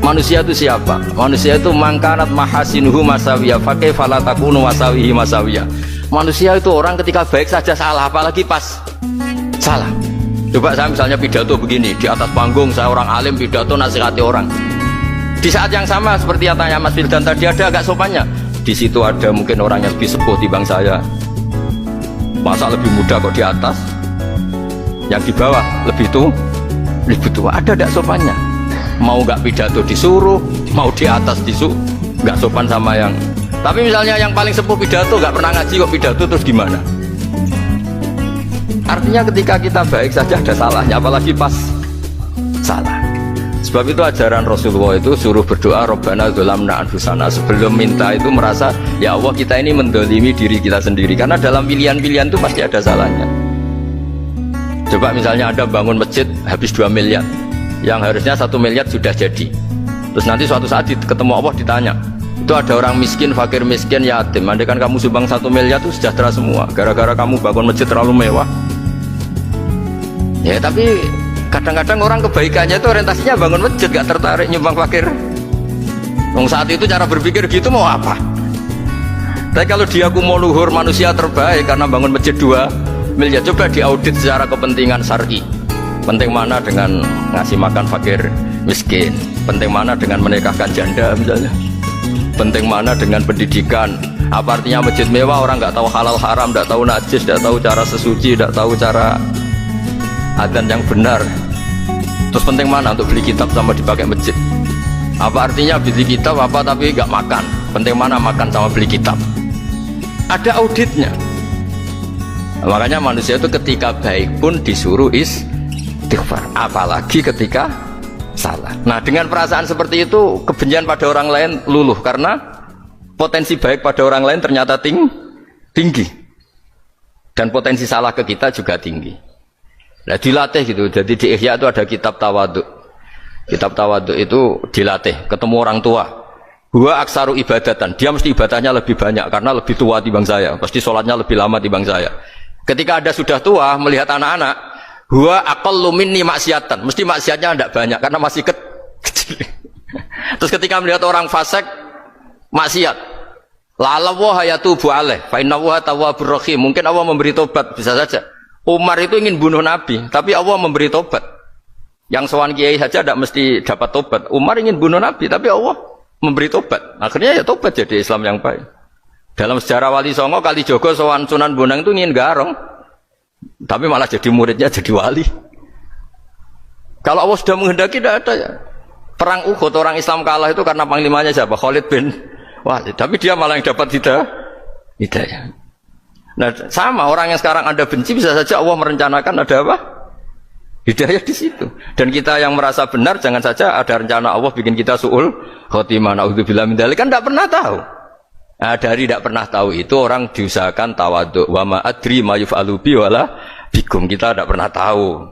Manusia itu siapa? Manusia itu mangkanat mahasinuhu masawiyah fakih falatakunu masawihi masawiyah. Manusia itu orang ketika baik saja salah, apalagi pas salah. Coba saya misalnya pidato begini, di atas panggung saya orang alim pidato nasihati orang. Di saat yang sama seperti yang tanya Mas Wildan tadi, ada agak sopannya. Di situ ada mungkin orang yang lebih sepuh dibanding saya. Masa lebih muda kok di atas? Yang di bawah lebih tua. Ada agak sopannya. Mau nggak pidato disuruh, mau di atas disuruh, nggak sopan sama yang. Tapi misalnya yang paling sepuh pidato nggak pernah ngaji kok pidato, terus gimana? Artinya ketika kita baik saja ada salahnya, apalagi pas salah. Sebab itu ajaran Rasulullah itu suruh berdoa Rabbana dzolamna anfusana. Sebelum minta itu merasa ya Allah kita ini mendolimi diri kita sendiri, karena dalam pilihan-pilihan itu pasti ada salahnya. Coba misalnya Anda bangun masjid habis 2 miliar, yang harusnya 1 miliar sudah jadi. Terus nanti suatu saat ketemu Allah ditanya, itu ada orang miskin, fakir miskin, yatim, andai kan kamu sumbang 1 miliar itu sejahtera semua, gara-gara kamu bangun masjid terlalu mewah. Ya tapi kadang-kadang orang kebaikannya itu orientasinya bangun masjid, gak tertarik nyumbang fakir. Saat itu cara berpikir gitu mau apa? Tapi kalau dia mau luhur manusia terbaik karena bangun masjid 2 miliar, coba diaudit secara kepentingan syar'i. Penting mana dengan ngasih makan fakir miskin? Penting mana dengan menikahkan janda misalnya? Penting mana dengan pendidikan? Apa artinya masjid mewah orang nggak tahu halal haram, nggak tahu najis, nggak tahu cara sesuci, nggak tahu cara adzan yang benar? Terus penting mana untuk beli kitab sama dipakai masjid? Apa artinya beli kitab apa tapi nggak makan? Penting mana makan sama beli kitab? Ada auditnya. Makanya manusia itu ketika baik pun disuruh istighfar, apalagi ketika salah. Nah dengan perasaan seperti itu kebencian pada orang lain luluh, karena potensi baik pada orang lain ternyata tinggi, dan potensi salah ke kita juga tinggi. Nah dilatih gitu. Jadi di Ihya itu ada kitab tawaduk. Kitab tawaduk itu dilatih ketemu orang tua. Huwa aksaru ibadatan, dia mesti ibadahnya lebih banyak karena lebih tua timbang saya, pasti sholatnya lebih lama timbang saya. Ketika Anda sudah tua melihat anak-anak, huwa aqallu minni maksiatan, mesti maksiatnya tidak banyak karena masih kecil. Terus ketika melihat orang fasik maksiat, la'allahu yatubu alaih fa innahu tawwabur rahim, mungkin Allah memberi tobat, bisa saja. Umar itu ingin bunuh Nabi, tapi Allah memberi tobat. Yang sowan kiai saja tidak mesti dapat tobat. Umar ingin bunuh Nabi, tapi Allah memberi tobat. Akhirnya ya tobat jadi Islam yang baik. Dalam sejarah Wali Songo, Kalijogo sowan Sunan Bonang itu ingin garong, tapi malah jadi muridnya jadi wali. Kalau Allah sudah menghendaki tidak ada ya. Perang Uhud orang Islam kalah itu karena panglimanya siapa? Khalid bin Walid. Tapi dia malah yang dapat hidayah. Nah sama orang yang sekarang Anda benci, bisa saja Allah merencanakan ada apa? Hidayah di situ. Dan kita yang merasa benar, jangan saja ada rencana Allah bikin kita su'ul khotimah, na'udzubillah min dzalik, kan tidak pernah tahu. Nah, dari tidak pernah tahu itu orang diusahakan tawadhu. Wa ma adri ma yuf'alu bi wala bikum, kita tidak pernah tahu